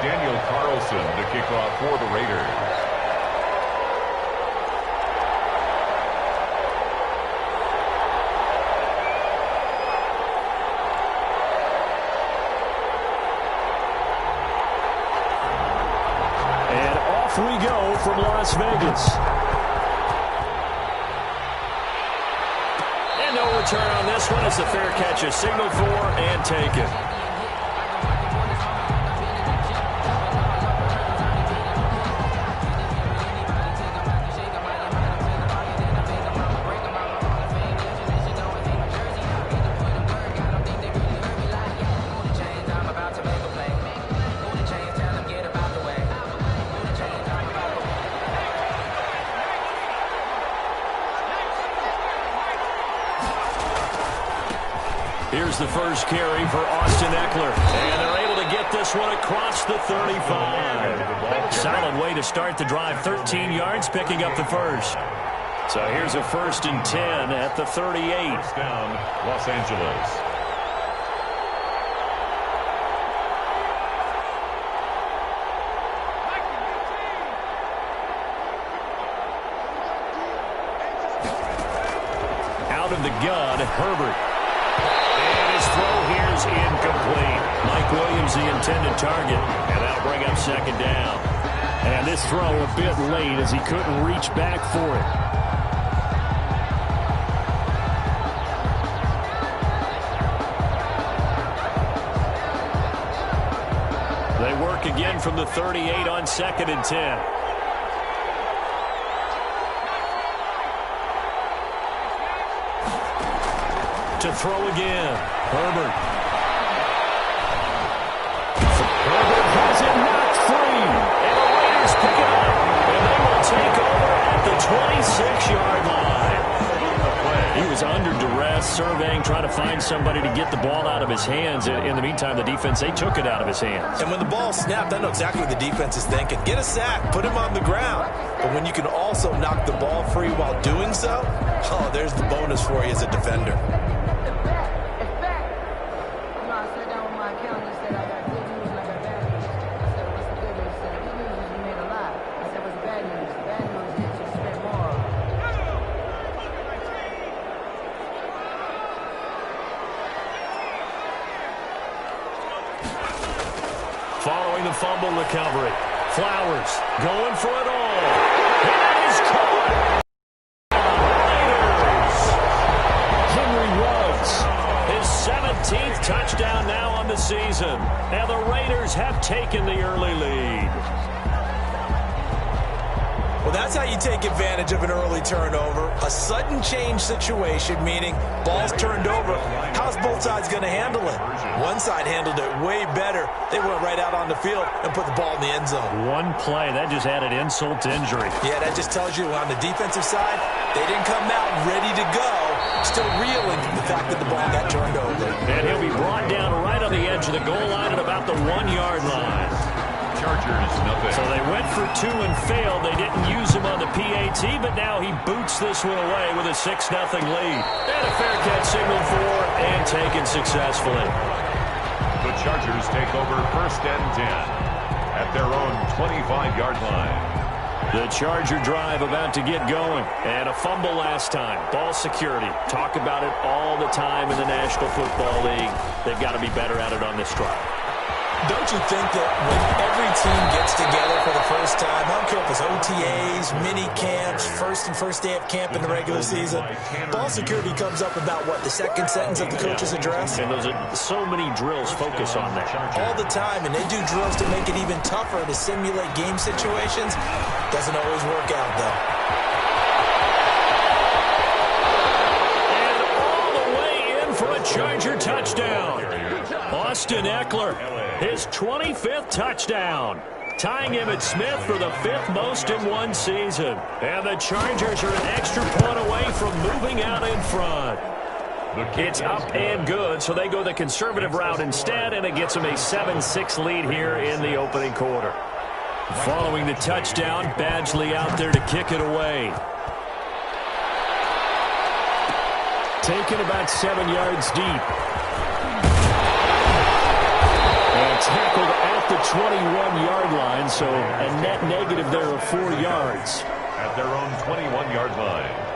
Carlson to kick off for the Raiders. And off we go from Las Vegas. And no return on this one as the fair catch is signaled for and taken. Here's the first carry for Austin Eckler. And they're able to get this one across the 35. Solid way to start the drive. 13 yards, picking up the first. So here's a 1st and 10 at the 38. First down, Los Angeles. Out of the gun, Herbert. Throw here's incomplete. Mike Williams the intended target, and that'll bring up 2nd down. And this throw a bit late as he couldn't reach back for it. They work again from the 38 on 2nd and 10. To throw again. Herbert. Herbert has it knocked free. And the Raiders pick it up. And they will take over at the 26-yard line. He was under duress, surveying, trying to find somebody to get the ball out of his hands. In the meantime, the defense, they took it out of his hands. And when the ball snapped, I know exactly what the defense is thinking. Get a sack, put him on the ground. But when you can also knock the ball free while doing so, oh, there's the bonus for you as a defender. Following the fumble recovery, Flowers going for it all. That is caught. Raiders. Henry Ruggs, his 17th touchdown now on the season. And the Raiders have taken the early lead. Well, that's how you take advantage of an early turnover. A sudden change situation, meaning ball's turned over. How's both sides going to handle it? One side handled it way better. They went right out on the field and put the ball in the end zone. One play, that just added insult to injury. Yeah, that just tells you on the defensive side, they didn't come out ready to go. Still reeling from the fact that the ball got turned over. And he'll be brought down right on the edge of the goal line at about the 1-yard line. Chargers, nothing. So they went for 2 and failed. They didn't use him on the PAT, but now he boots this one away with a 6-0 lead. And a fair catch signaled for and taken successfully. The Chargers take over 1st and 10 at their own 25-yard line. The Charger drive about to get going. And a fumble last time. Ball security. Talk about it all the time in the National Football League. They've got to be better at it on this drive. Don't you think that when every team gets together for the first time, I don't care if it's OTAs, mini camps, first day of camp in the regular season, ball security comes up about, what, the second sentence of the coach's address? And those are so many drills focus on that. All the time, and they do drills to make it even tougher to simulate game situations. Doesn't always work out, though. And all the way in for a Charger touchdown. Austin Eckler, his 25th touchdown, tying Emmitt Smith for the 5th most in one season. And the Chargers are an extra point away from moving out in front. It's up and good, so they go the conservative route instead, and it gets them a 7-6 lead here in the opening quarter. Following the touchdown, Badgley out there to kick it away. Taken about 7 yards deep. And tackled at at the 21-yard line, so a net negative there of 4 yards. At their own 21-yard line.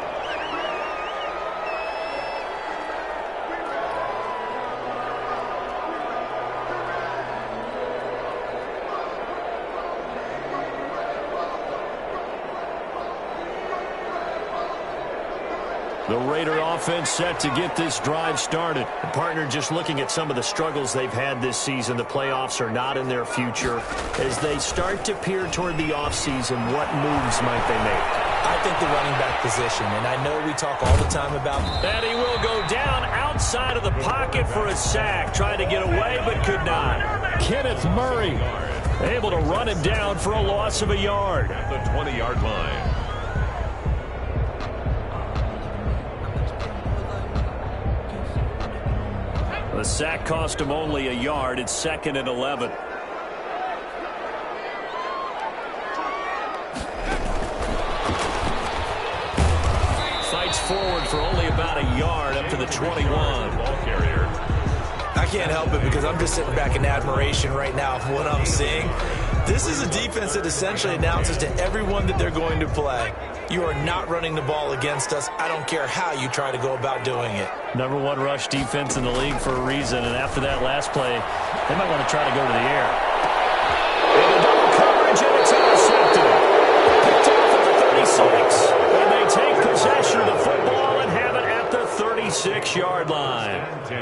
The Raider offense set to get this drive started. The partner just looking at some of the struggles they've had this season. The playoffs are not in their future. As they start to peer toward the offseason, what moves might they make? I think the running back position, and I know we talk all the time about... And he will go down outside of the pocket for a sack. Trying to get away, but could not. Kenneth Murray able to run him down for a loss of a yard. At the 20-yard line. The sack cost him only a yard. It's 2nd and 11. Fights forward for only about a yard up to the 21. Ball carrier. I can't help it because I'm just sitting back in admiration right now of what I'm seeing. This is a defense that essentially announces to everyone that they're going to play, you are not running the ball against us. I don't care how you try to go about doing it. #1 rush defense in the league for a reason, and after that last play, they might want to try to go to the air. Into double coverage, and it's intercepted. Picked off at the 36. And they take possession of the football and have it at the 36-yard line. 10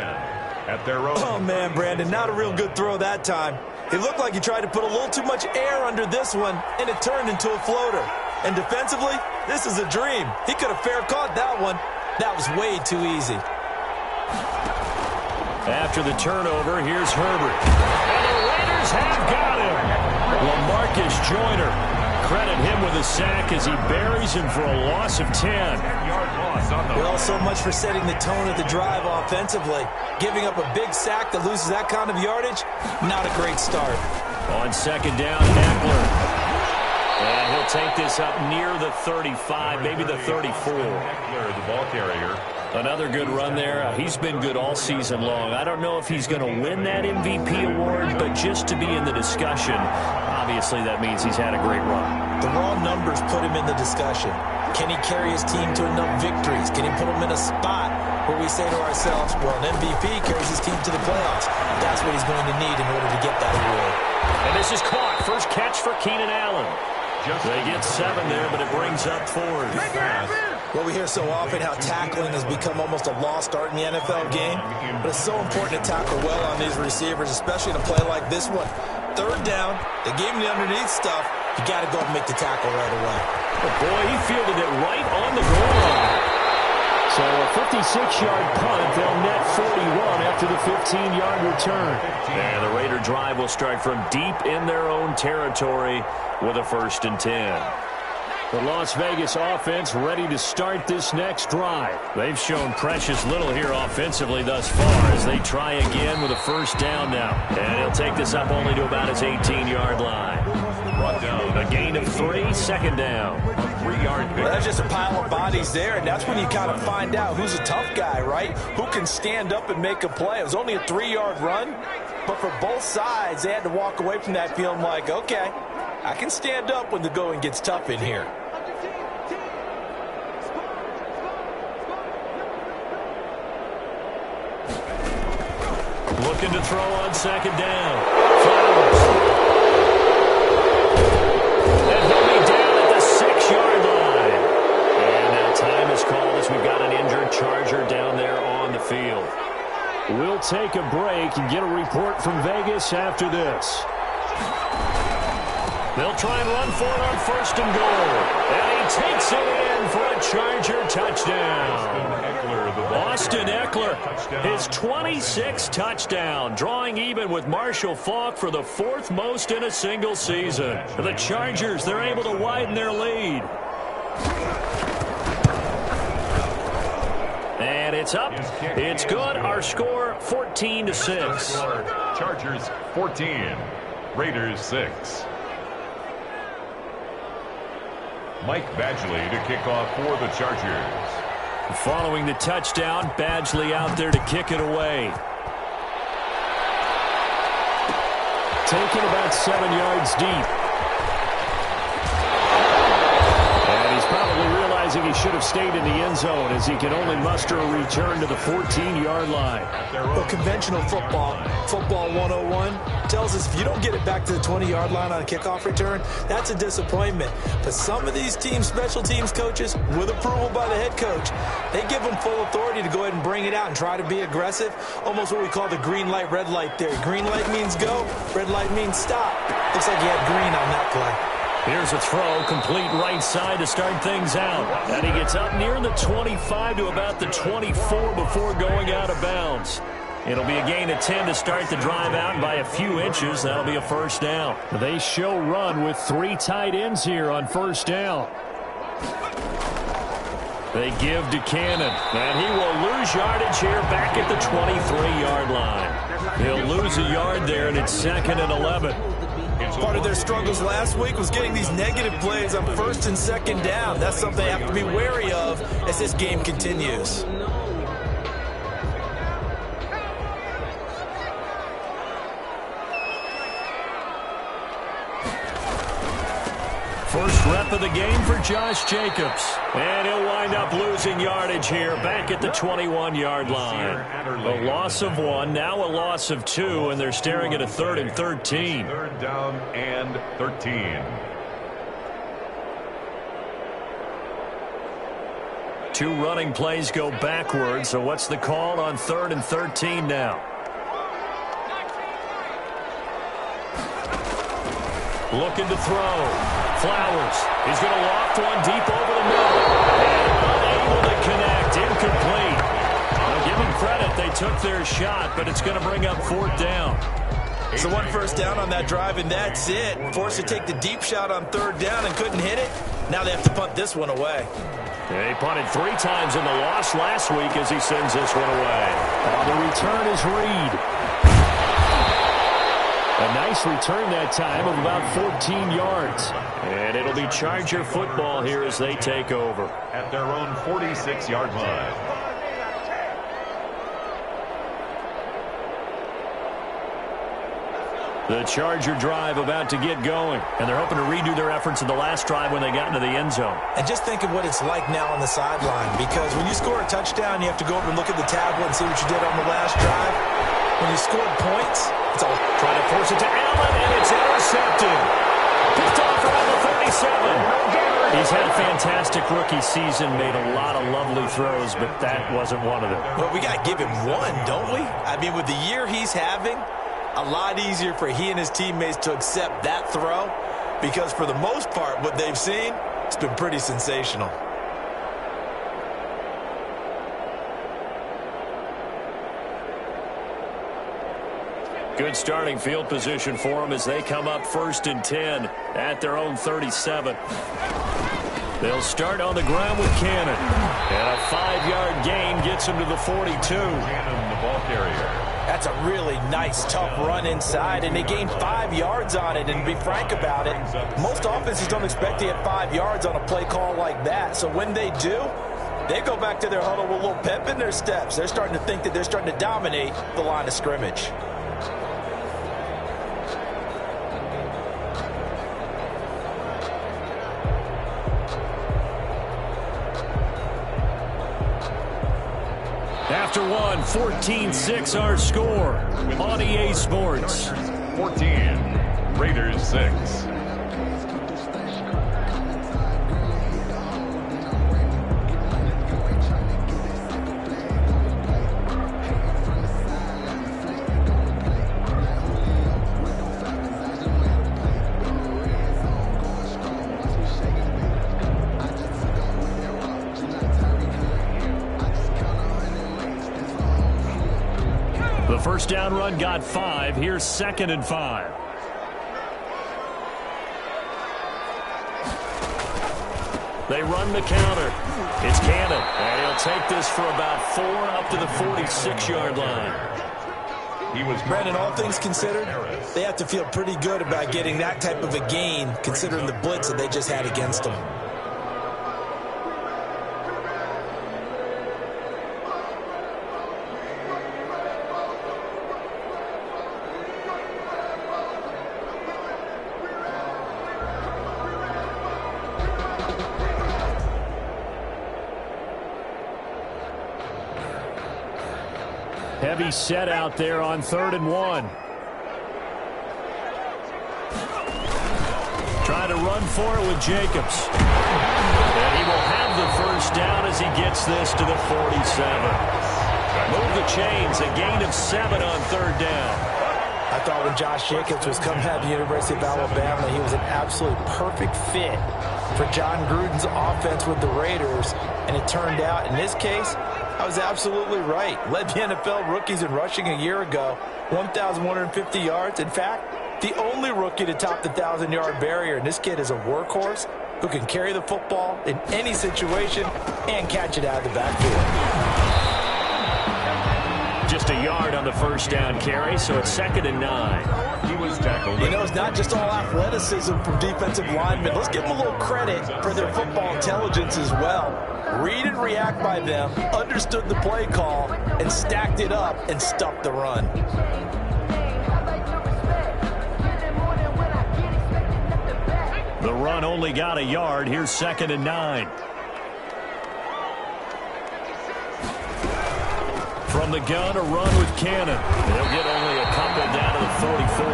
at their own. Oh, man, Brandon, not a real good throw that time. It looked like he tried to put a little too much air under this one, and it turned into a floater. And defensively, this is a dream. He could have fair caught that one. That was way too easy. After the turnover, here's Herbert. And the Raiders have got him. LaMarcus Joyner. Credit him with a sack as he buries him for a loss of 10. Well, so much for setting the tone of the drive offensively. Giving up a big sack that loses that kind of yardage, not a great start. On 2nd down, Eckler. And he'll take this up near the 35, maybe the 34. Eckler, the ball carrier. Another good run there. He's been good all season long. I don't know if he's going to win that MVP award, but just to be in the discussion, obviously that means he's had a great run. The raw numbers put him in the discussion. Can he carry his team to enough victories? Can he put them in a spot where we say to ourselves, well, an MVP carries his team to the playoffs. That's what he's going to need in order to get that award. And this is caught. First catch for Keenan Allen. They get 7 there, but it brings up 4. Well, we hear so often how tackling has become almost a lost art in the NFL game, but it's so important to tackle well on these receivers, especially in a play like this one. 3rd down, they gave him the underneath stuff. You got to go and make the tackle right away. But boy, he fielded it right on the goal line. So a 56-yard punt, they'll net 41 after the 15-yard return. And the Raider drive will start from deep in their own territory with a 1st and 10. The Las Vegas offense ready to start this next drive. They've shown precious little here offensively thus far as they try again with a 1st down now. And he'll take this up only to about his 18-yard line. Brought down. A gain of 3, 2nd down. 3-yard pick. Well, that's just a pile of bodies there, and that's when you kind of find out who's a tough guy, right? Who can stand up and make a play. It was only a 3-yard run, but for both sides, they had to walk away from that feeling like, okay, I can stand up when the going gets tough in here. Looking to throw on 2nd down. Fires. And he'll be down at the 6-yard line. And now time is called as we've got an injured Charger down there on the field. We'll take a break and get a report from Vegas after this. They'll try and run for it on 1st and goal. And he takes it in for a Charger touchdown. Austin Eckler, his 26th touchdown, drawing even with Marshall Faulk for the 4th most in a single season. The Chargers, they're able to widen their lead. And it's up. It's good. Our score, 14-6. Chargers 14, Raiders 6. Mike Badgley to kick off for the Chargers. Following the touchdown, Badgley out there to kick it away. taken about 7 yards deep. And he's probably realizing he should have stayed in the end zone as he can only muster a return to the 14-yard line. Well, conventional football 101, tells us if you don't get it back to the 20-yard line on a kickoff return, that's a disappointment. But some of these teams, special teams coaches, with approval by the head coach, they give them full authority to go ahead and bring it out and try to be aggressive, almost what we call the green light, red light theory. Green light means go, red light means stop. Looks like he had green on that play. Here's a throw, complete right side to start things out. And he gets up near the 25 to about the 24 before going out of bounds. It'll be a gain of 10 to start the drive out, and by a few inches, that'll be a first down. They show run with 3 tight ends here on first down. They give to Cannon, and he will lose yardage here back at the 23-yard line. He'll lose a yard there, and it's 2nd and 11. Part of their struggles last week was getting these negative plays on 1st and 2nd down. That's something they have to be wary of as this game continues. First rep of the game for Josh Jacobs. And he'll wind up losing yardage here back at the 21-yard line. A loss of 1, now a loss of 2, and they're staring at a 3rd and 13. 3rd down and 13. 2 running plays go backwards, so what's the call on 3rd and 13 now? Looking to throw. Flowers. He's going to loft one deep over the middle. And unable to connect. Incomplete. I'll give them credit. They took their shot, but it's going to bring up 4th down. So 1 first down on that drive, and that's it. Forced to take the deep shot on 3rd down and couldn't hit it. Now they have to punt this one away. They punted 3 times in the loss last week as he sends this one away. The return is Reed. A nice return that time of about 14 yards. And it'll be Charger football here as they take over. At their own 46-yard line. The Charger drive about to get going. And they're hoping to redo their efforts in the last drive when they got into the end zone. And just think of what it's like now on the sideline. Because when you score a touchdown, you have to go over and look at the tablet and see what you did on the last drive. When you scored points, it's all trying to force it to Allen, and it's intercepted. Picked off around the 37. He's had a fantastic rookie season, made a lot of lovely throws, but that wasn't one of them. Well, we got to give him one, don't we? I mean, with the year he's having, a lot easier for he and his teammates to accept that throw because for the most part, what they've seen, it's been pretty sensational. Good starting field position for them as they come up 1st and 10 at their own 37. They'll start on the ground with Cannon. And a 5-yard gain gets him to the 42. Cannon, the ball carrier. That's a really nice, tough run inside, and they gained 5 yards on it. And to be frank about it, most offenses don't expect to get 5 yards on a play call like that. So when they do, they go back to their huddle with a little pep in their steps. They're starting to think that they're starting to dominate the line of scrimmage. After 14-6 our score on EA Sports. 14, Raiders 6. The first down run got 5. Here's 2nd and 5. They run the counter. It's Cannon, and he'll take this for about 4 up to the 46-yard line. Brandon, all things considered, they have to feel pretty good about getting that type of a gain considering the blitz that they just had against them. Heavy set out there on 3rd and 1. Trying to run for it with Jacobs. And he will have the first down as he gets this to the 47. Move the chains, a gain of 7 on 3rd down. I thought when Josh Jacobs was coming out of the University of Alabama, he was an absolute perfect fit for John Gruden's offense with the Raiders. And it turned out, in this case, I was absolutely right. Led the NFL rookies in rushing a year ago, 1,150 yards. In fact, the only rookie to top the 1,000-yard barrier. And this kid is a workhorse who can carry the football in any situation and catch it out of the backfield. Just a yard on the first down carry, so it's 2nd and 9. He was tackled. You know, it's not just all athleticism from defensive linemen. Let's give them a little credit for their football intelligence as well. Read and react by them, understood the play call, and stacked it up and stuffed the run. The run only got a yard. Here's 2nd and 9. From the gun, a run with Cannon. They'll get only a couple down to the 44.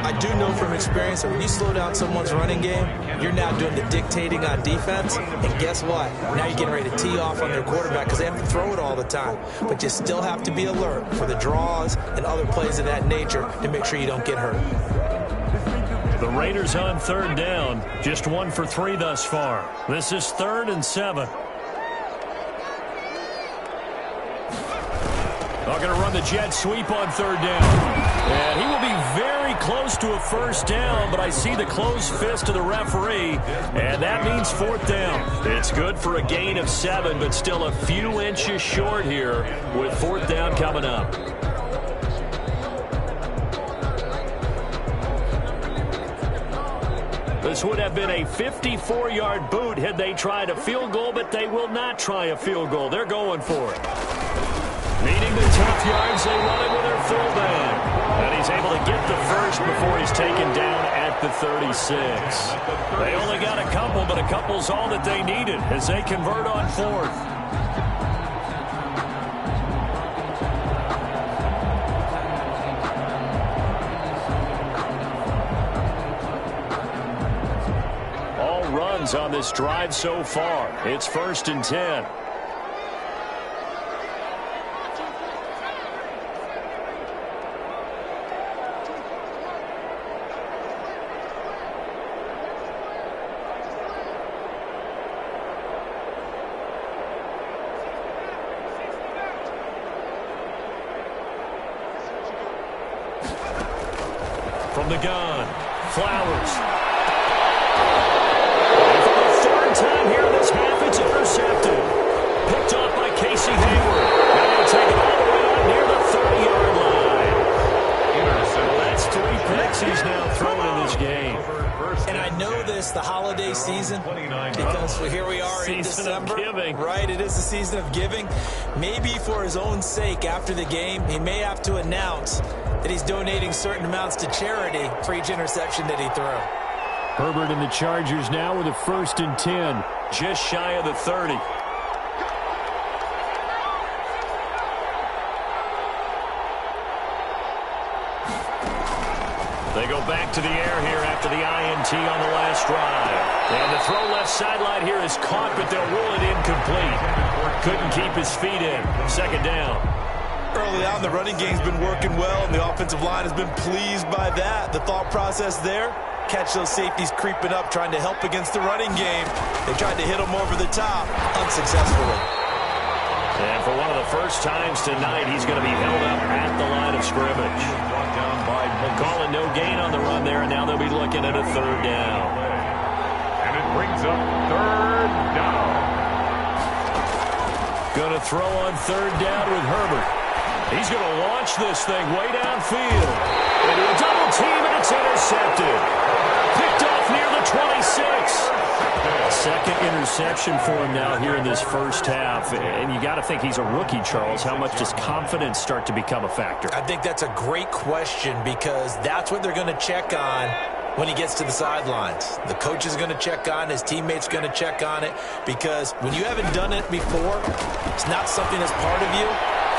I do know from experience that when you slow down someone's running game, you're now doing the dictating on defense. And guess what? Now you're getting ready to tee off on their quarterback because they have to throw it all the time. But you still have to be alert for the draws and other plays of that nature to make sure you don't get hurt. The Raiders on 3rd down. Just 1 for 3 thus far. This is 3rd and 7. They're going to run the jet sweep on 3rd down. And he will be very close to a first down, but I see the closed fist of the referee, and that means 4th down. It's good for a gain of 7, but still a few inches short here with 4th down coming up. This would have been a 54-yard boot had they tried a field goal, but they will not try a field goal. They're going for it. Needing the tough yards, they run it with their fullback. And he's able to get the first before he's taken down at the 36. They only got a couple, but a couple's all that they needed as they convert on 4th. All runs on this drive so far. It's 1st and 10. From the gun, Flowers. And for the 3rd time here in this half, it's intercepted. Picked off by Casey Hayward. Now he'll take it all the way out near the 30-yard line. That's 3 picks he's now thrown in this game. And I know this, the holiday season, because here we are in December. Right, it is the season of giving. Maybe for his own sake, after the game, he may have to announce that he's donating certain amounts to charity for each interception that he threw. Herbert and the Chargers now with a 1st and 10, just shy of the 30. They go back to the air here after the INT on the last drive. And the throw left sideline here is caught, but they'll rule it incomplete. Couldn't keep his feet in. 2nd down. Early on, the running game's been working well, and the offensive line has been pleased by that. The thought process there, catch those safeties creeping up, trying to help against the running game. They tried to hit them over the top, unsuccessfully. And for one of the first times tonight, he's going to be held up at the line of scrimmage. Calling no gain on the run there, and now they'll be looking at a 3rd down. And it brings up 3rd down. Going to throw on 3rd down with Herbert. He's going to launch this thing way downfield. Into a double team, and it's intercepted. Picked off near the 26. 2nd interception for him now here in this first half. And you got to think he's a rookie, Charles. How much does confidence start to become a factor? I think that's a great question because that's what they're going to check on when he gets to the sidelines. The coach is going to check on, his teammates going to check on it, because when you haven't done it before, it's not something that's part of you.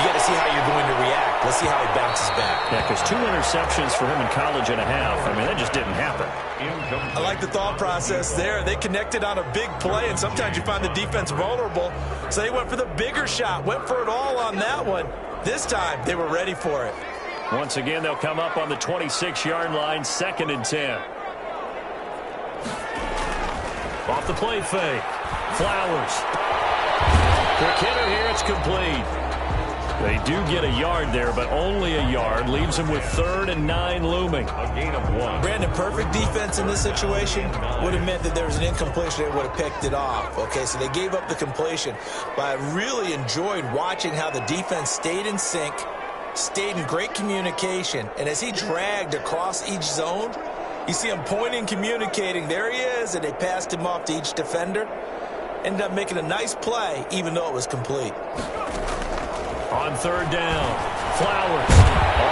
You got to see how you're going to react. Let's see how he bounces back. Yeah, because 2 interceptions for him in college and a half. I mean, that just didn't happen. I like the thought process there. They connected on a big play, and sometimes you find the defense vulnerable. So they went for the bigger shot, went for it all on that one. This time, they were ready for it. Once again, they'll come up on the 26-yard line, 2nd and 10. Off the play fake. Flowers. Quick hitter here, it's complete. They do get a yard there, but only a yard. Leaves them with 3rd and 9 looming. A gain of 1. Brandon, perfect defense in this situation would have meant that there was an incompletion. They would have picked it off. Okay, so they gave up the completion. But I really enjoyed watching how the defense stayed in sync, stayed in great communication. And as he dragged across each zone, you see him pointing, communicating. There he is, and they passed him off to each defender. Ended up making a nice play, even though it was complete. On 3rd down, Flowers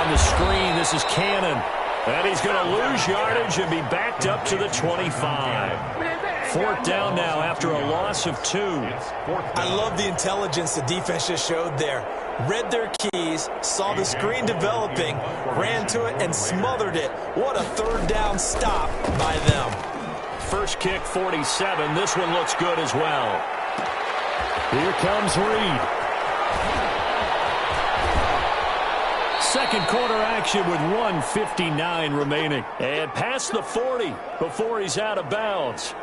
on the screen. This is Cannon. And he's going to lose yardage and be backed up to the 25. 4th down now after a loss of 2. I love the intelligence the defense just showed there. Read their keys, saw the screen developing, ran to it, and smothered it. What a 3rd down stop by them. First kick, 47. This one looks good as well. Here comes Reed. Second quarter action with 1:59 remaining. And past the 40 before he's out of bounds.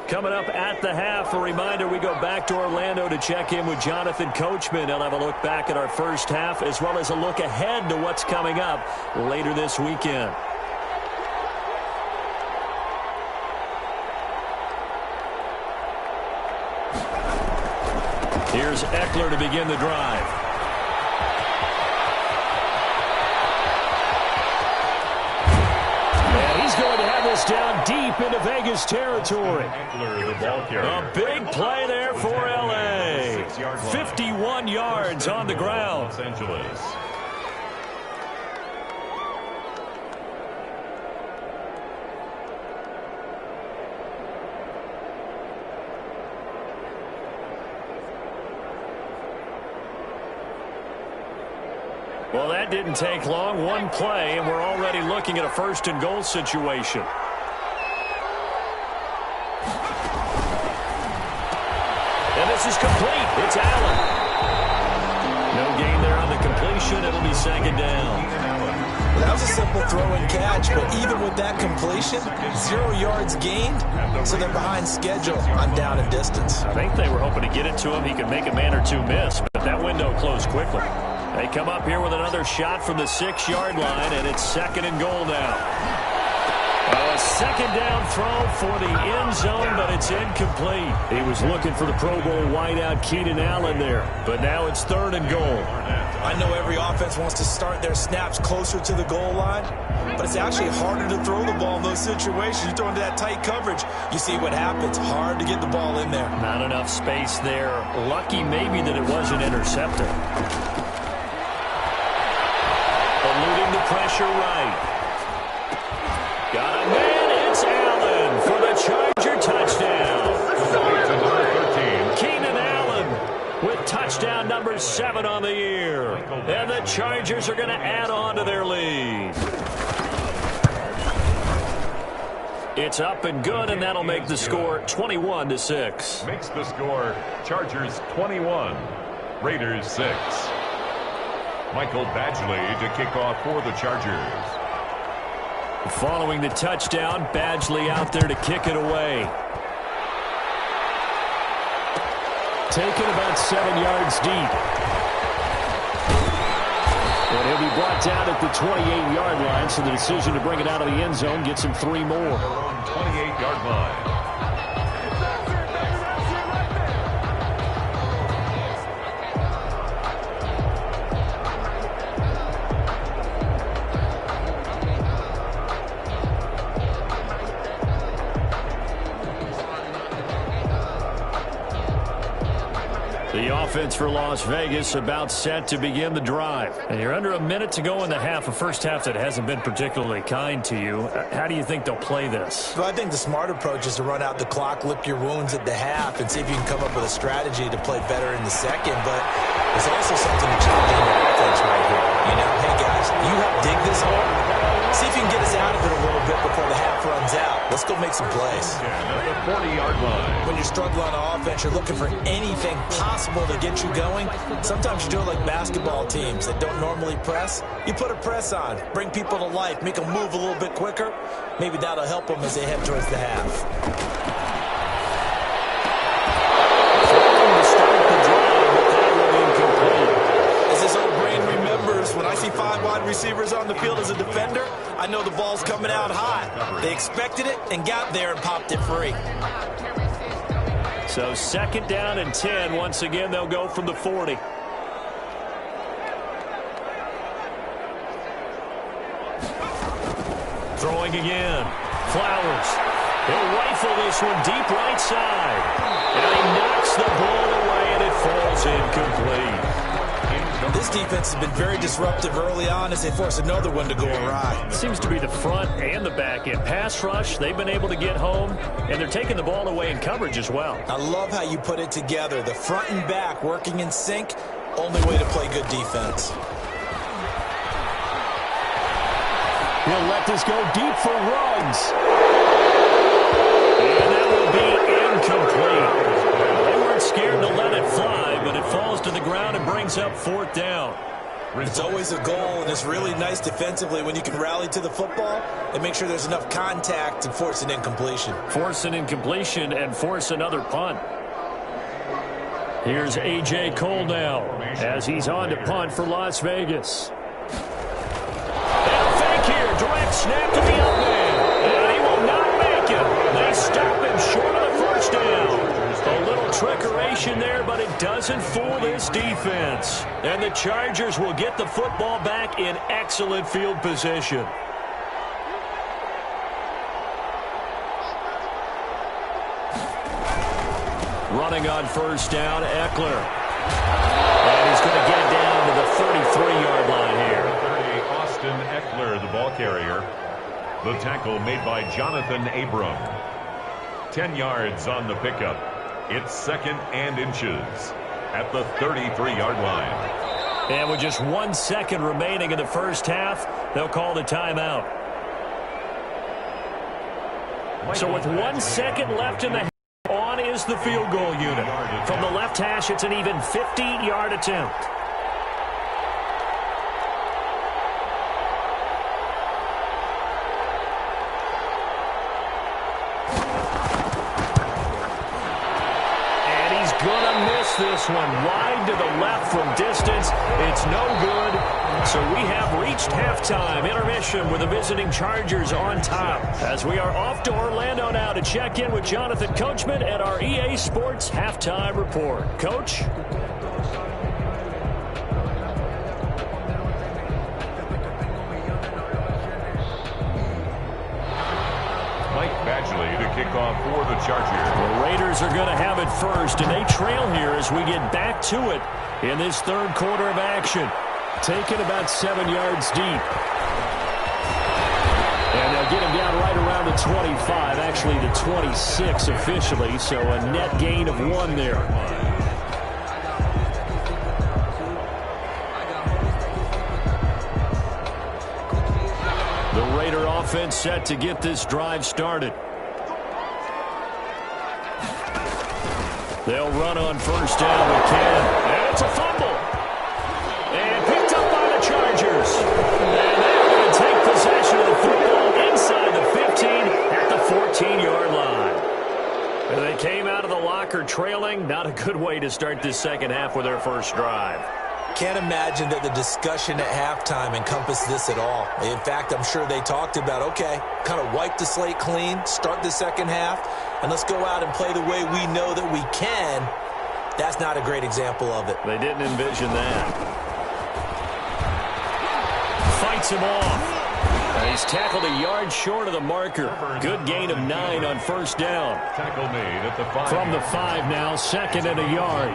Coming up at the half, a reminder, we go back to Orlando to check in with Jonathan Coachman. He'll have a look back at our first half as well as a look ahead to what's coming up later this weekend. Here's Eckler to begin the drive. And he's going to have this down deep into Vegas territory. A big play there for L.A. 51 yards on the ground. Los Angeles. Well, that didn't take long. One play, and we're already looking at a 1st and goal situation. And this is complete. It's Allen. No gain there on the completion. It'll be 2nd down. Well, that was a simple throw and catch, but even with that completion, 0 yards gained, so they're behind schedule on down and distance. I think they were hoping to get it to him. He could make a man or 2 miss, but that window closed quickly. They come up here with another shot from the 6-yard line, and it's 2nd and goal now. A 2nd down throw for the end zone, but it's incomplete. He was looking for the Pro Bowl wideout Keenan Allen there, but now it's 3rd and goal. I know every offense wants to start their snaps closer to the goal line, but it's actually harder to throw the ball in those situations. You throw into that tight coverage, you see what happens. Hard to get the ball in there. Not enough space there. Lucky maybe that it wasn't intercepted. Eluding the pressure right. Got a man. It's Allen for the Charger touchdown. Keenan Allen with touchdown number 7 on the year. And the Chargers are going to add on to their lead. It's up and good, and that'll make the score 21-6. Makes the score Chargers 21, Raiders 6. Michael Badgley to kick off for the Chargers. Following the touchdown, Badgley out there to kick it away. Taken about 7 yards deep. And he'll be brought down at the 28-yard line, so the decision to bring it out of the end zone gets him 3 more. Their own 28-yard line. The offense for Las Vegas about set to begin the drive. And you're under a minute to go in the half, a first half that hasn't been particularly kind to you. How do you think they'll play this? Well, I think the smart approach is to run out the clock, lick your wounds at the half, and see if you can come up with a strategy to play better in the second. But there's also something to challenge the offense right here. You know, hey, guys, you help dig this hole. See if you can get us out of it a little bit before the half runs out. Let's go make some plays. At the 40-yard line. When you're struggling on offense, you're looking for anything possible to get you going. Sometimes you do it like basketball teams that don't normally press. You put a press on, bring people to life, make them move a little bit quicker. Maybe that'll help them as they head towards the half. When I see 5 wide receivers on the field as a defender, I know the ball's coming out high. They expected it and got there and popped it free. So 2nd down and 10. Once again, they'll go from the 40. Throwing again. Flowers. He'll rifle this one deep right side. And he knocks the ball away, and it falls incomplete. This defense has been very disruptive early on as they force another one to go awry. Seems to be the front and the back end. Pass rush, they've been able to get home, and they're taking the ball away in coverage as well. I love how you put it together. The front and back working in sync, only way to play good defense. He'll let this go deep for Ruggs. And that will be incomplete. They weren't scared to let it fly, but it falls to the ground and brings up 4th down. It's always a goal, and it's really nice defensively when you can rally to the football and make sure there's enough contact and force an incompletion. Force an incompletion and force another punt. Here's A.J. Cole now as he's on to punt for Las Vegas. And a fake here, direct snap to the up man, and he will not make it. They stop him short of the first down. A little trickeration there, but it doesn't fool this defense. And the Chargers will get the football back in excellent field position. Running on first down, Eckler. And he's going to get it down to the 33-yard line here. Austin Eckler, the ball carrier. The tackle made by Jonathan Abram. 10 yards on the pickup. It's 2nd and inches at the 33-yard line. And with just 1 second remaining in the first half, they'll call the timeout. So with 1 second left in the half, on is the field goal unit. From the left hash, it's an even 50-yard attempt. This one wide to the left from distance. It's no good. So we have reached halftime. Intermission with the visiting Chargers on top. As we are off to Orlando now to check in with Jonathan Coachman at our EA Sports Halftime Report. Coach? To kick off for the Chargers. The Raiders are going to have it first, and they trail here as we get back to it in this 3rd quarter of action. Taken about 7 yards deep. And they'll get him down right around the 25, actually the 26 officially, so a net gain of 1 there. The Raider offense set to get this drive started. They'll run on first down with Ken. And it's a fumble. And picked up by the Chargers. And they're going to take possession of the football inside the 15 at the 14-yard line. And they came out of the locker trailing. Not a good way to start this second half with their first drive. Can't imagine that the discussion at halftime encompassed this at all. In fact, I'm sure they talked about, okay, kind of wipe the slate clean, start the second half, and let's go out and play the way we know that we can. That's not a great example of it. They didn't envision that. Fights him off. He's tackled a yard short of the marker. Good gain of 9 on first down. Tackle made at the 5. From the 5 now, second and a yard.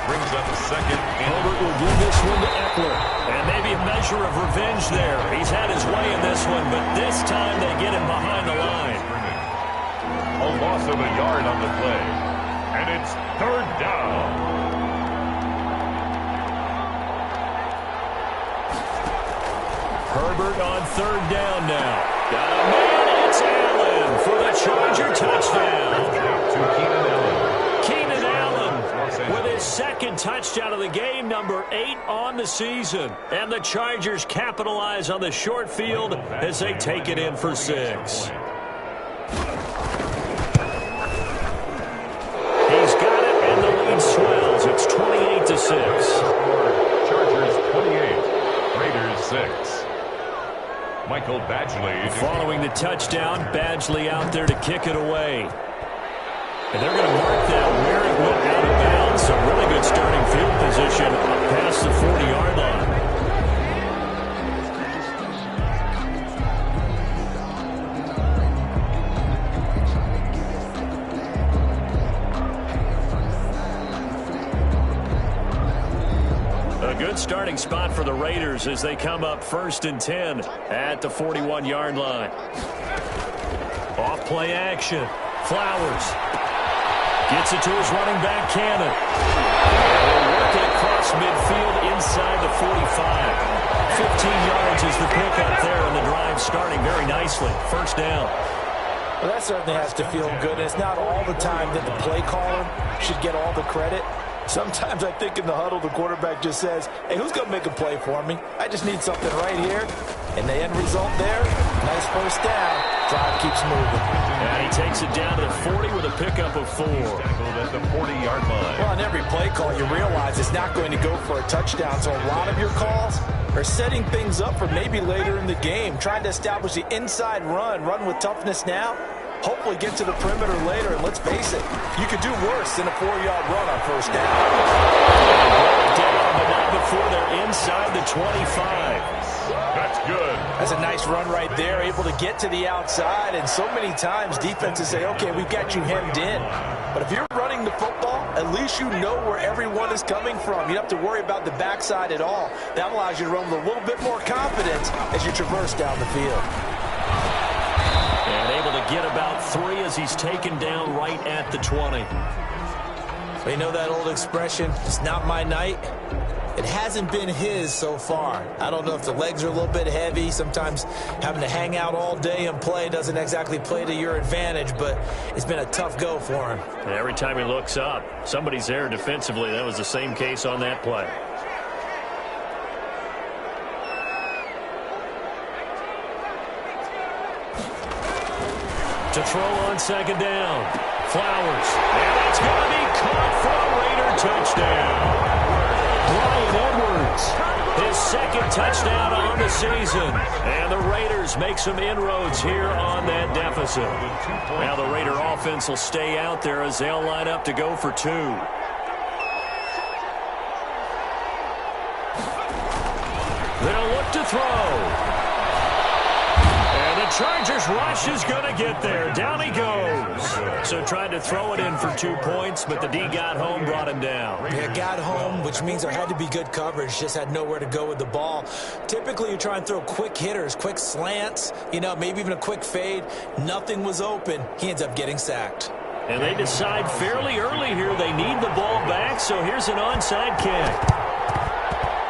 Brings up a second. Herbert will give this one to Eckler. And maybe a measure of revenge there. He's had his way in this one, but this time they get him behind the line. A loss of a yard on the play. And it's third down. Herbert on third down now. Got a man. It's Allen for the Charger touchdown. Keenan Allen with his second touchdown of the game, number 8 on the season. And the Chargers capitalize on the short field as they take it in for 6. He's got it, and the lead swells. It's 28-6. Chargers 28, Raiders 6. Michael Badgley. Following the touchdown, Badgley out there to kick it away. And they're going to mark that where it went out of bounds. So really good starting field position past the 40-yard line. Good starting spot for the Raiders as they come up 1st and 10 at the 41-yard line. Off play action. Flowers gets it to his running back, Cannon. Working across midfield inside the 45. 15 yards is the pickup there, and the drive starting very nicely. First down. Well, that certainly has to feel good. And it's not all the time that the play caller should get all the credit. Sometimes I think in the huddle, the quarterback just says, hey, who's going to make a play for me? I just need something right here. And the end result there, nice first down. Drive keeps moving. And he takes it down to the 40 with a pickup of 4. At the 40-yard line. Well, on every play call, you realize it's not going to go for a touchdown. So a lot of your calls are setting things up for maybe later in the game, trying to establish the inside run with toughness now. Hopefully get to the perimeter later, and let's face it, you could do worse than a 4-yard run on first down. Down, but not before they're inside the 25. That's good. That's a nice run right there, able to get to the outside, and so many times defenses say, okay, we've got you hemmed in. But if you're running the football, at least you know where everyone is coming from. You don't have to worry about the backside at all. That allows you to run with a little bit more confidence as you traverse down the field. And able to get about 3 as he's taken down right at the 20. You know that old expression, it's not my night? It hasn't been his so far. I don't know if the legs are a little bit heavy. Sometimes having to hang out all day and play doesn't exactly play to your advantage, but it's been a tough go for him. And every time he looks up, somebody's there defensively. That was the same case on that play. To throw on second down. Flowers. And it's going to be caught for a Raider touchdown. Bryan Edwards, his second touchdown on the season. And the Raiders make some inroads here on that deficit. Now the Raider offense will stay out there as they'll line up to go for 2. They'll look to throw. Chargers rush is going to get there. Down he goes. So tried to throw it in for 2 points, but the D got home, brought him down. Yeah, got home, which means there had to be good coverage. Just had nowhere to go with the ball. Typically, you try and throw quick hitters, quick slants, maybe even a quick fade. Nothing was open. He ends up getting sacked. And they decide fairly early here they need the ball back, so here's an onside kick.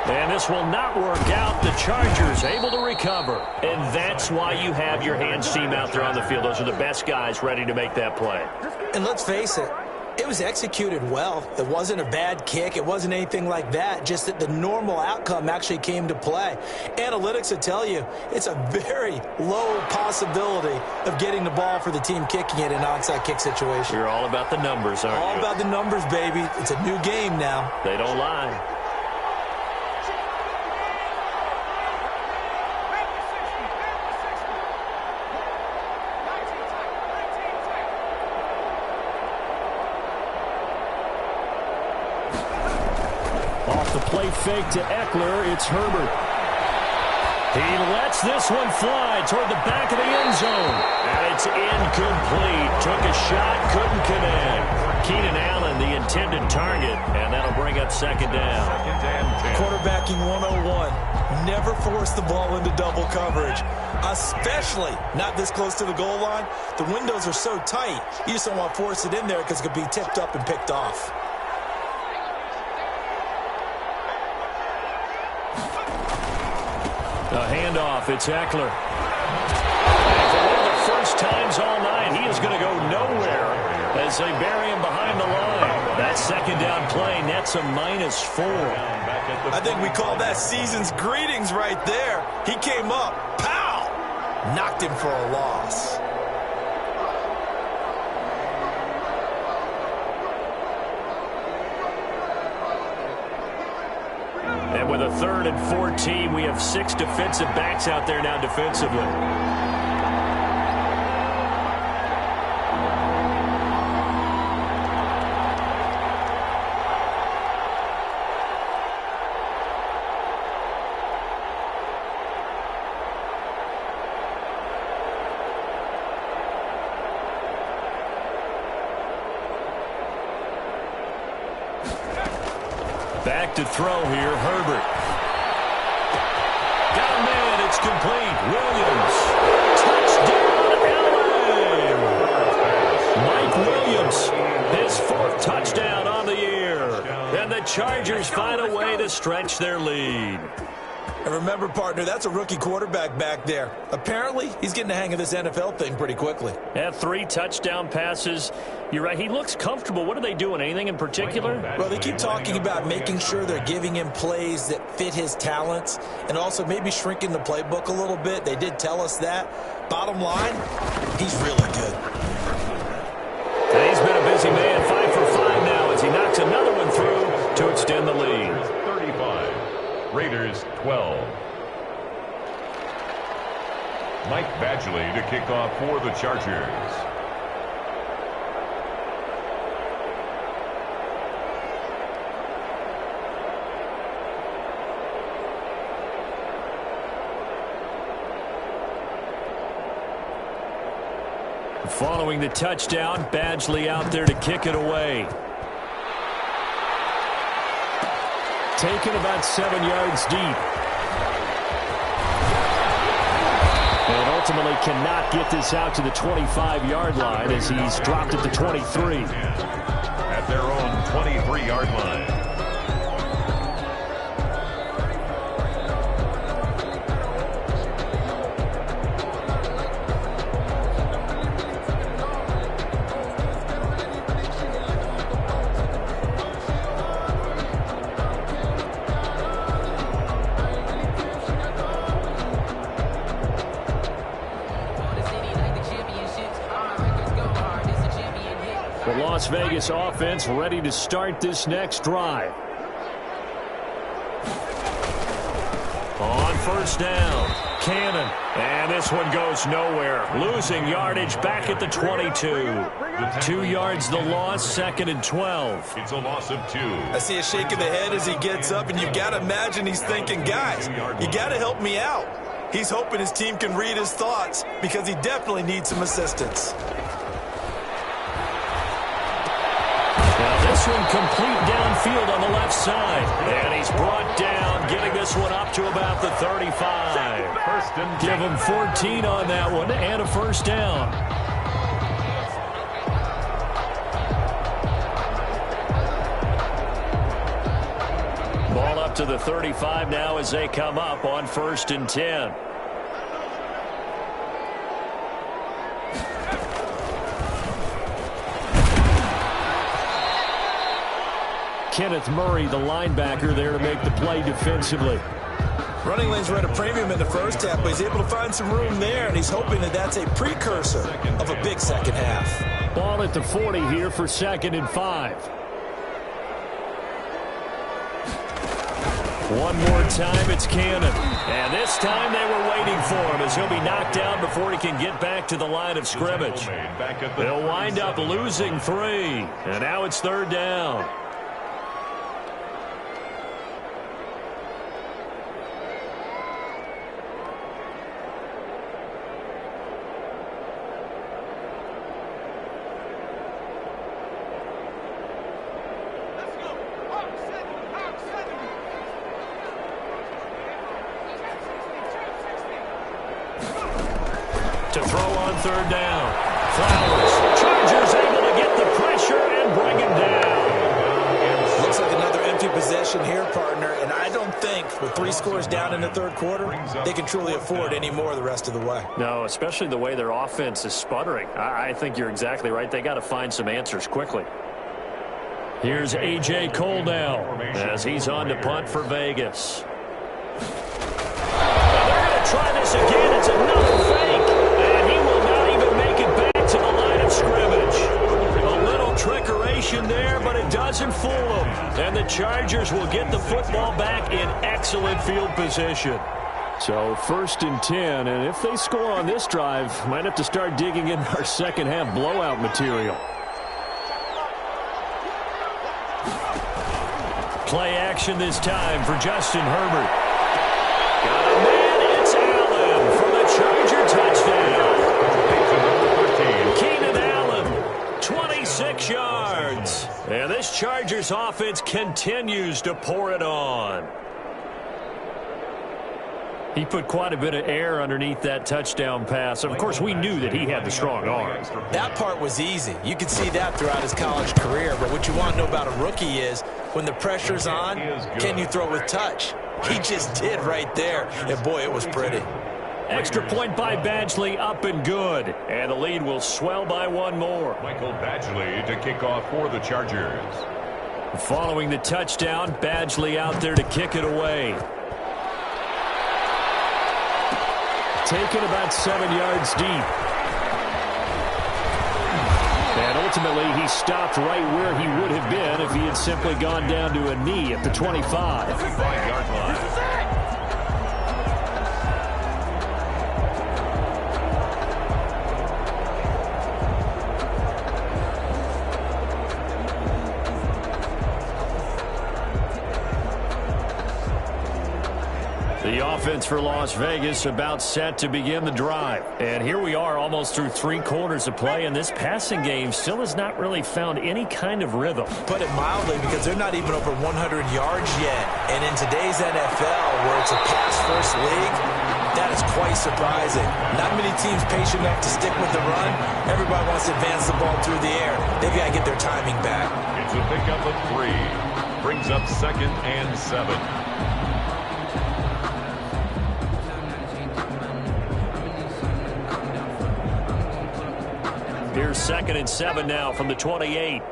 And this will not work out. The Chargers able to recover. And that's why you have your hands team out there on the field. Those are the best guys ready to make that play. And let's face it, it was executed well. It wasn't a bad kick. It wasn't anything like that. Just that the normal outcome actually came to play. Analytics will tell you it's a very low possibility of getting the ball for the team kicking it in an onside kick situation. You're all about the numbers, aren't you? All about the numbers, baby. It's a new game now. They don't lie. Off the play fake to Eckler, it's Herbert. He lets this one fly toward the back of the end zone. And it's incomplete. Took a shot, couldn't connect. Keenan Allen, the intended target, and that'll bring up second down. Quarterbacking 101. Never force the ball into double coverage, especially not this close to the goal line. The windows are so tight, you just don't want to force it in there because it could be tipped up and picked off. The handoff, it's Eckler. And for one of the first times all night, he is going to go nowhere as they bury him behind the line. That second down play nets a -4. I think we call that season's greetings right there. He came up, pow! Knocked him for a loss. And with a 3rd and 14, we have 6 defensive backs out there now defensively. Back to throw here, Herbert. Got a man, it's complete. Williams. Touchdown, LA! Mike Williams, his 4th touchdown on the year. And the Chargers find a way to stretch their lead. And remember, partner, that's a rookie quarterback back there. Apparently, he's getting the hang of this NFL thing pretty quickly. Had 3 touchdown passes. You're right, he looks comfortable. What are they doing? Anything in particular? Well, they keep talking about making sure they're giving him plays that fit his talents and also maybe shrinking the playbook a little bit. They did tell us that. Bottom line, he's really good. And he's been a busy man, 5 for 5 now as he knocks another one through to extend the lead. 35, Raiders 12. Mike Badgley to kick off for the Chargers. Following the touchdown, Badgley out there to kick it away. Taken about 7 yards deep. And ultimately cannot get this out to the 25-yard line as he's dropped at the 23. At their own 23-yard line. The Las Vegas offense ready to start this next drive. On first down, Cannon. And this one goes nowhere. Losing yardage back at the 22. 2 yards the loss, 2nd and 12. It's a loss of 2. I see a shake of the head as he gets up, and you've got to imagine he's thinking, guys, you got to help me out. He's hoping his team can read his thoughts because he definitely needs some assistance. Now this one complete downfield on the left side. And he's brought down, getting this one up to about the 35. Give him 14 on that one and a first down. Ball up to the 35 now as they come up on 1st and 10. Kenneth Murray, the linebacker, there to make the play defensively. Running lanes were at a premium in the first half, but he's able to find some room there, and he's hoping that that's a precursor of a big second half. Ball at the 40 here for 2nd and 5. One more time, it's Cannon. And this time they were waiting for him as he'll be knocked down before he can get back to the line of scrimmage. They'll wind up losing 3. And now it's 3rd down. to throw on third down. Flowers. Chargers able to get the pressure and bring him down. Looks like another empty possession here, partner, and I don't think with 3 scores down in the third quarter, they can truly afford any more the rest of the way. No, especially the way their offense is sputtering. I think you're exactly right. They got to find some answers quickly. Here's A.J. Cole now as he's on to punt for Vegas. They're going to try this again. It's another fake, and he will not even make it back to the line of scrimmage. A little trickeration there, but it doesn't fool them. And the Chargers will get the football back in excellent field position. So 1st and 10, and if they score on this drive, might have to start digging in our second half blowout material. Play action this time for Justin Herbert. Got a man, it's Allen for the Charger touchdown. Keenan Allen, 26 yards. And this Chargers offense continues to pour it on. He put quite a bit of air underneath that touchdown pass. Of course, we knew that he had the strong arm. That part was easy. You could see that throughout his college career. But what you want to know about a rookie is when the pressure's on, can you throw with touch? He just did right there. And, boy, it was pretty. Extra point by Badgley, up and good. And the lead will swell by one more. Michael Badgley to kick off for the Chargers. Following the touchdown, Badgley out there to kick it away. Taken about 7 yards deep. And ultimately, he stopped right where he would have been if he had simply gone down to a knee at the 25. 25-yard line. The offense for Las Vegas about set to begin the drive. And here we are almost through 3 quarters of play, and this passing game still has not really found any kind of rhythm. Put it mildly, because they're not even over 100 yards yet. And in today's NFL, where it's a pass-first league, that is quite surprising. Not many teams patient enough to stick with the run. Everybody wants to advance the ball through the air. They've got to get their timing back. It's a pickup of 3. Brings up 2nd and 7. Here's 2nd and 7 now from the 28.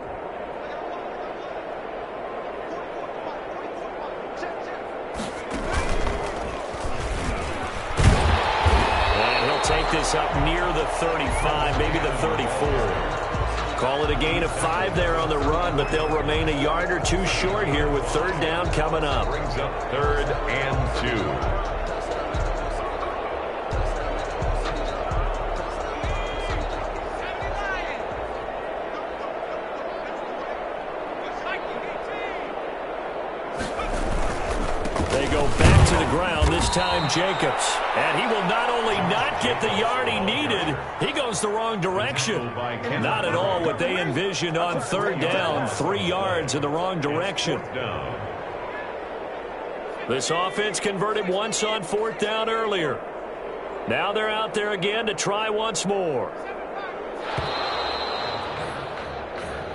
And he'll take this up near the 35, maybe the 34. Call it a gain of 5 there on the run, but they'll remain a yard or 2 short here with 3rd down coming up. Brings up 3rd and 2. Back to the ground, this time Jacobs. And he will not only not get the yard he needed, he goes the wrong direction. Not at all what they envisioned on 3rd down, 3 yards in the wrong direction. This offense converted once on 4th down earlier. Now they're out there again to try once more.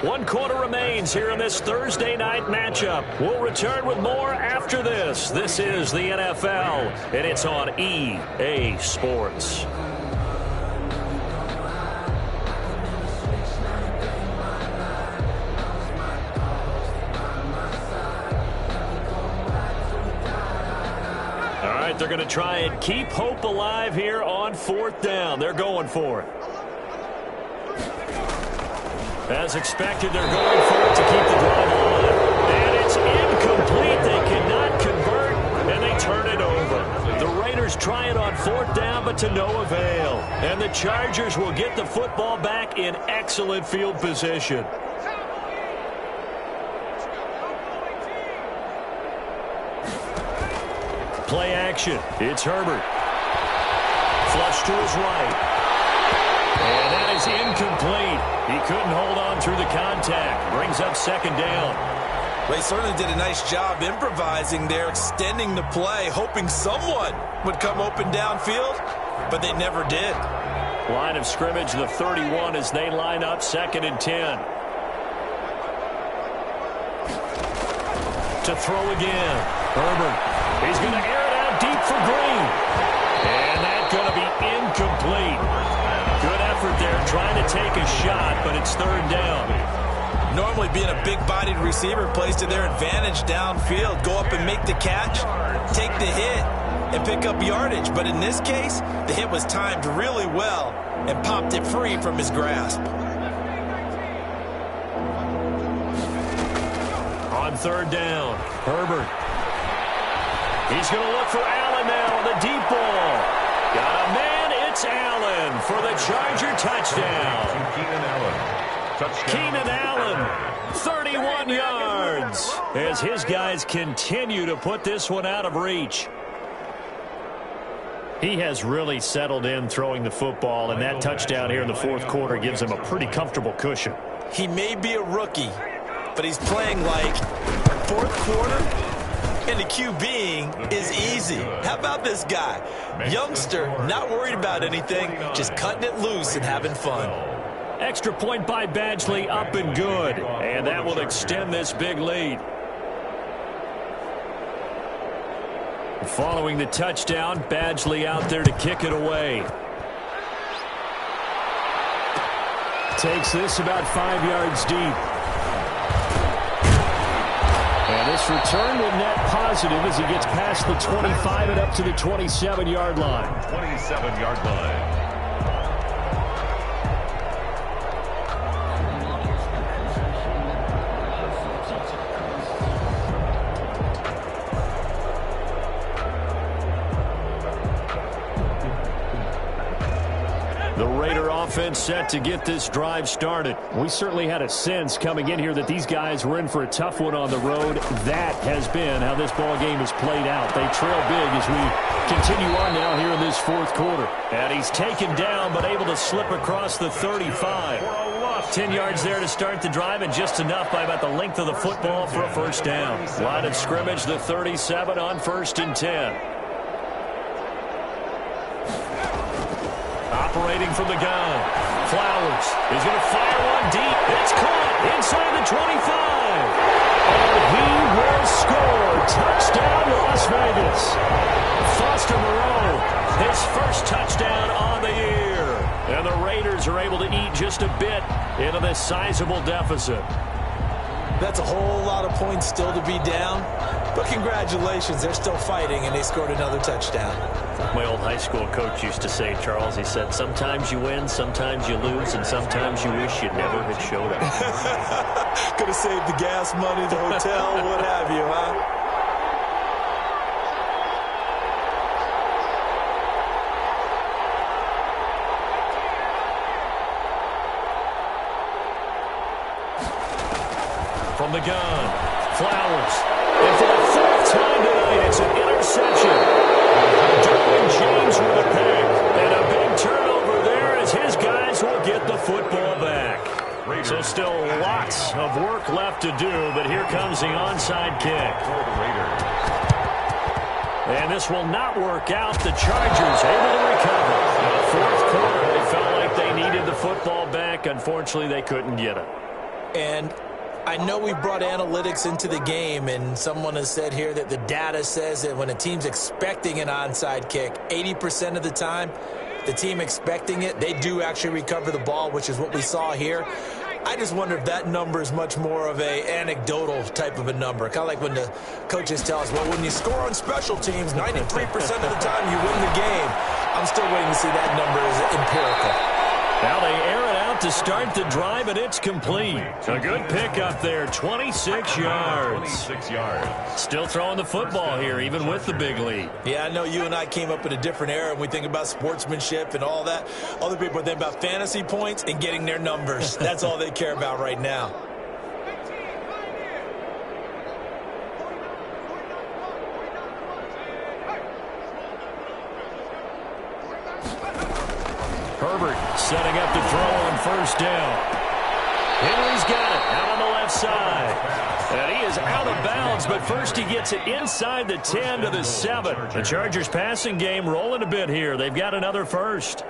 1 quarter remains here in this Thursday night matchup. We'll return with more after this. This is the NFL, and it's on EA Sports. All right, they're going to try and keep hope alive here on 4th down. They're going for it. As expected, they're going for it to keep the drive alive. And it's incomplete. They cannot convert, and they turn it over. The Raiders try it on 4th down, but to no avail. And the Chargers will get the football back in excellent field position. Play action. It's Herbert. Flush to his right. And that is incomplete. He couldn't hold on through the contact. Brings up 2nd down. They certainly did a nice job improvising there, extending the play, hoping someone would come open downfield, but they never did. Line of scrimmage, the 31, as they line up 2nd and 10. To throw again. Herbert. He's going to air it out deep for Green. And that's going to be incomplete. Good effort there trying to take a shot, but it's 3rd down. Normally being a big-bodied receiver plays to their advantage downfield. Go up and make the catch, take the hit, and pick up yardage. But in this case, the hit was timed really well and popped it free from his grasp. On 3rd down, Herbert. He's going to look for Allen now on the deep ball. Got a man, it's Allen for the Charger touchdown. Keenan Allen, 31 yards, as his guys continue to put this one out of reach. He has really settled in throwing the football, and that touchdown here in the 4th quarter gives him a pretty comfortable cushion. He may be a rookie, but he's playing like 4th quarter, and the QBing is easy. How about this guy? Youngster, not worried about anything, just cutting it loose and having fun. Extra point by Badgley, up and good. And that will extend this big lead. Following the touchdown, Badgley out there to kick it away. Takes this about 5 yards deep. And this return will net positive as he gets past the 25 and up to the 27-yard line. 27-yard line. The Raider offense set to get this drive started. We certainly had a sense coming in here that these guys were in for a tough one on the road. That has been how this ball game has played out. They trail big as we continue on now here in this 4th quarter. And he's taken down but able to slip across the 35. 10 yards there to start the drive, and just enough by about the length of the football for a 1st down. Line of scrimmage, the 37 on 1st and 10. Operating from the gun. Flowers is going to fire one deep. It's caught inside the 25. And he will score. Touchdown, Las Vegas. Foster Moreau, his 1st touchdown on the year. And the Raiders are able to eat just a bit into this sizable deficit. That's a whole lot of points still to be down. But congratulations, they're still fighting, and they scored another touchdown. My old high school coach used to say, Charles, he said, sometimes you win, sometimes you lose, and sometimes you wish you never had showed up. Could have saved the gas money, the hotel, what have you, huh? From the gun, Flowers. And for the 4th time tonight, it's an interception. Derwin James with a pick. And a big turnover there as his guys will get the football back. So still lots of work left to do, but here comes the onside kick. And this will not work out. The Chargers able to recover. In the 4th quarter, they felt like they needed the football back. Unfortunately, they couldn't get it. And I know we brought analytics into the game, and someone has said here that the data says that when a team's expecting an onside kick, 80% of the time, the team expecting it, they do actually recover the ball, which is what we saw here. I just wonder if that number is much more of a anecdotal type of a number. Kind of like when the coaches tell us, well, when you score on special teams, 93% of the time you win the game. I'm still waiting to see that number as empirical. Now they air it out to start the drive, and it's complete. A good pickup there, 26 yards. 26 yards. Still throwing the football here, even with the big lead. Yeah, I know you and I came up in a different era, and we think about sportsmanship and all that. Other people are thinking about fantasy points and getting their numbers. That's all they care about right now. Herbert setting up to throw on 1st down. Henry's got it out on the left side. And he is out of bounds, but first he gets it inside the 10 to the 7. The Chargers passing game rolling a bit here. They've got another 1st.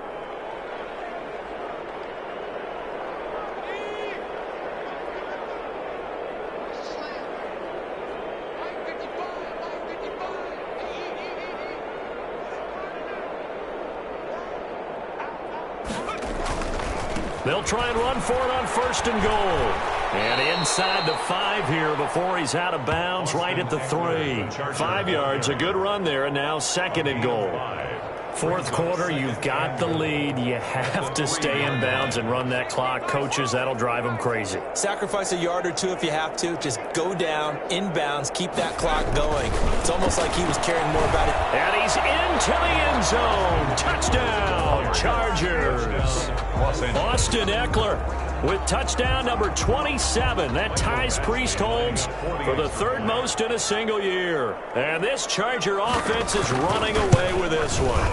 They'll try and run for it on 1st and goal. And inside the 5 here before he's out of bounds, right at the 3. 5 yards, a good run there, and now 2nd and goal. 4th quarter, you've got the lead. You have to stay in bounds and run that clock. Coaches, that'll drive them crazy. Sacrifice a yard or 2 if you have to. Just go down, in bounds, keep that clock going. It's almost like he was caring more about it. And he's into the end zone. Touchdown, Chargers. Austin Eckler with touchdown number 27. That ties Priest Holmes for the 3rd most in a single year. And this Charger offense is running away with this one.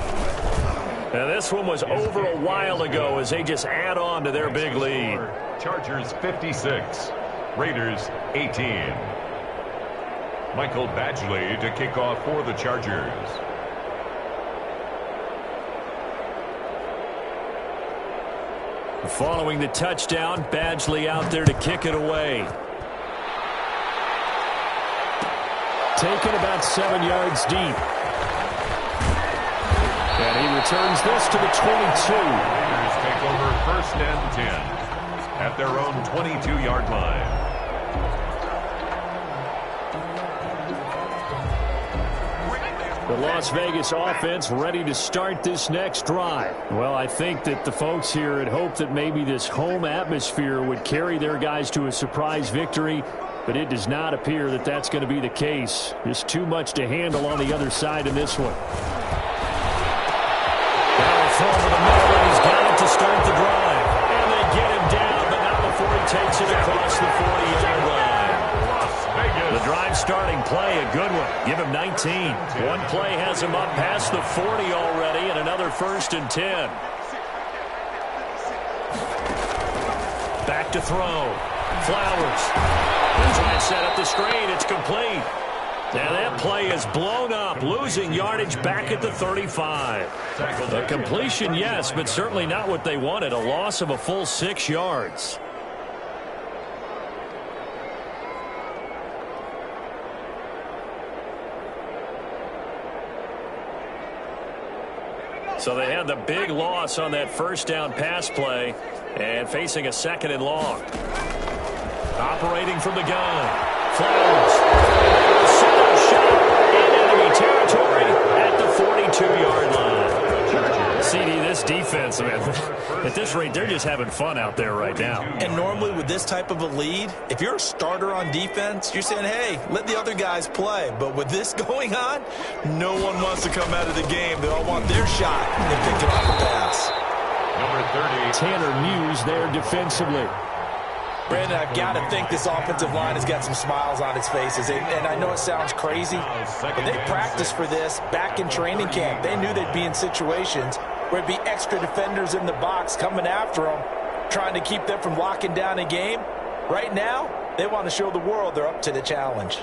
And this one was over a while ago as they just add on to their big lead. Chargers 56, Raiders 18. Michael Badgley to kick off for the Chargers. Following the touchdown, Badgley out there to kick it away. Taken about 7 yards deep. And he returns this to the 22. Raiders take over 1st and 10 at their own 22-yard line. The Las Vegas offense ready to start this next drive. Well, I think that the folks here had hoped that maybe this home atmosphere would carry their guys to a surprise victory, but it does not appear that that's going to be the case. There's too much to handle on the other side in this one. Now throw to the middle, and he's got it to start the drive. And they get him down, but not before he takes it across the 40-yard line. The drive starting play, a good one. Give him 19. One play has him up past the 40 already, and another 1st and 10. Back to throw. Flowers. They'll try and set up the screen. It's complete. And that play is blown up, losing yardage back at the 35. A completion, yes, but certainly not what they wanted. A loss of a full 6 yards. So they had the big loss on that 1st down pass play and facing a 2nd and long. Operating from the gun. Flowers. Set up shot in enemy territory at the 42-yard line. CD, this defense, man, at this rate, they're just having fun out there right now. And normally with this type of a lead, if you're a starter on defense, you're saying, hey, let the other guys play. But with this going on, no one wants to come out of the game. They all want their shot and pick it off the pass. Number 30. Tanner Muse there defensively. Brandon, I've got to think this offensive line has got some smiles on its faces. And I know it sounds crazy, but they practiced for this back in training camp. They knew they'd be in situations where it'd be extra defenders in the box coming after them, trying to keep them from locking down a game. Right now, they want to show the world they're up to the challenge.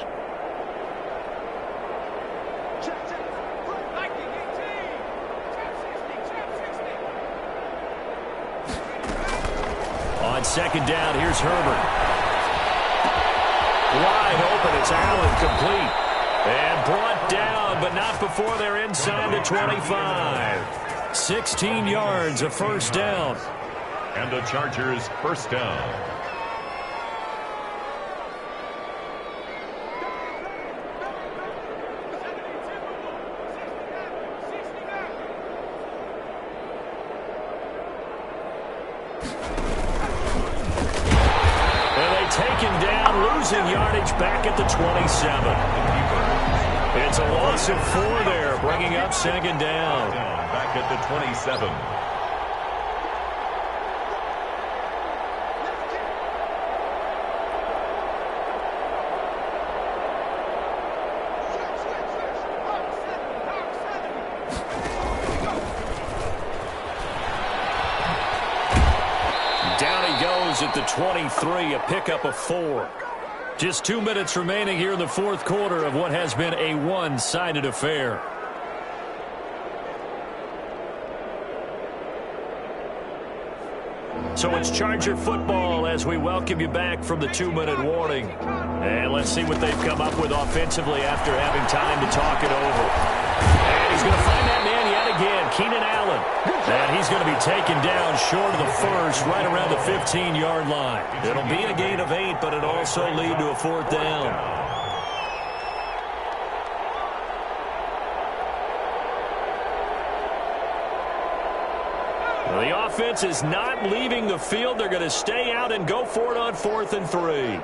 On 2nd down, here's Herbert. Wide open, it's Allen, complete. And brought down, but not before they're inside the 25. 16 yards, a 1st down. And the Chargers 1st down. Taken down, losing yardage back at the 27. It's a loss of 4 there, bringing up 2nd down. Back at the 27. At the 23, a pickup of 4. Just 2 minutes remaining here in the 4th quarter of what has been a one-sided affair. So it's Charger football as we welcome you back from the 2-minute warning. And let's see what they've come up with offensively after having time to talk it over. And he's going to find that man yet again, Keenan Allen. And he's going to be taken down short of the first, right around the 15-yard line. It'll be a gain of 8, but it'll also lead to a 4th down. The offense is not leaving the field. They're going to stay out and go for it on 4th and 3.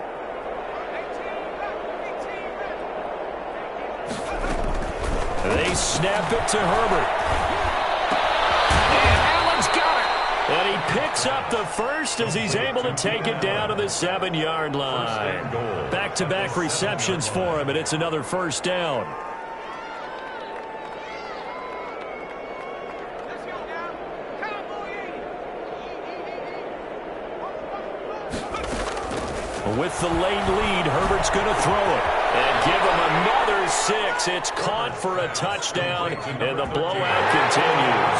They snap it to Herbert. And Allen's got it. And he picks up the first as he's able to take it down to the 7-yard line. Back-to-back receptions for him, and it's another 1st down. With the late lead, Herbert's going to throw it. And give him another 6. It's caught for a touchdown, and the blowout continues.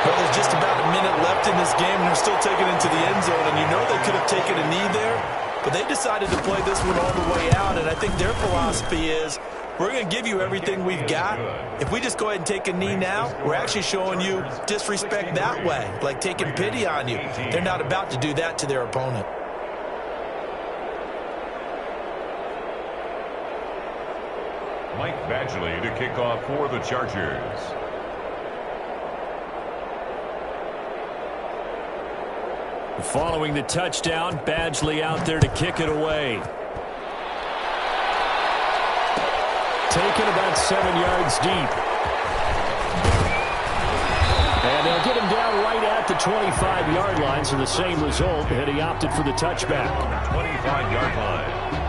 Well, there's just about a minute left in this game, and they're still taking it into the end zone. And you know they could have taken a knee there, but they decided to play this one all the way out. And I think their philosophy is, we're going to give you everything we've got. If we just go ahead and take a knee now, we're actually showing you disrespect that way, like taking pity on you. They're not about to do that to their opponent. Mike Badgley to kick off for the Chargers. Following the touchdown, Badgley out there to kick it away. Taken about 7 yards deep. And they'll get him down right at the 25-yard line, so the same result, and he opted for the touchback. 25-yard line.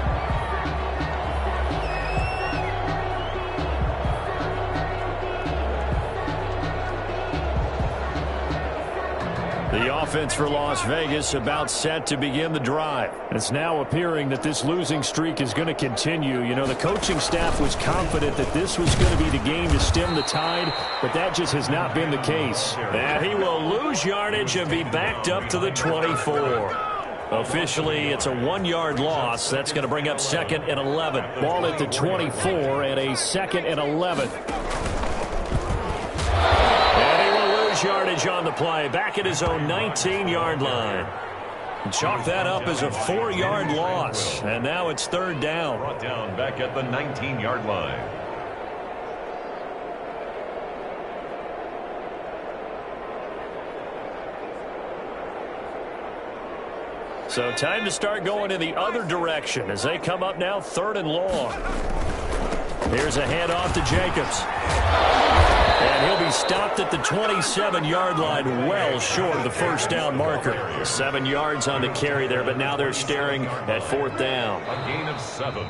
The offense for Las Vegas about set to begin the drive. It's now appearing that this losing streak is going to continue. You know, the coaching staff was confident that this was going to be the game to stem the tide, but that just has not been the case. And he will lose yardage and be backed up to the 24. Officially, it's a 1-yard loss. That's going to bring up 2nd and 11. Ball at the 24 and a 2nd and 11. Yardage on the play, back at his own 19-yard line. Chalk that up as a 4-yard loss, and now it's 3rd down. Brought down back at the 19-yard line. So time to start going in the other direction as they come up now 3rd and long. Here's a handoff to Jacobs. And he'll be stopped at the 27-yard line, well short of the 1st down marker. 7 yards on the carry there, but now they're staring at 4th down. A gain of 7.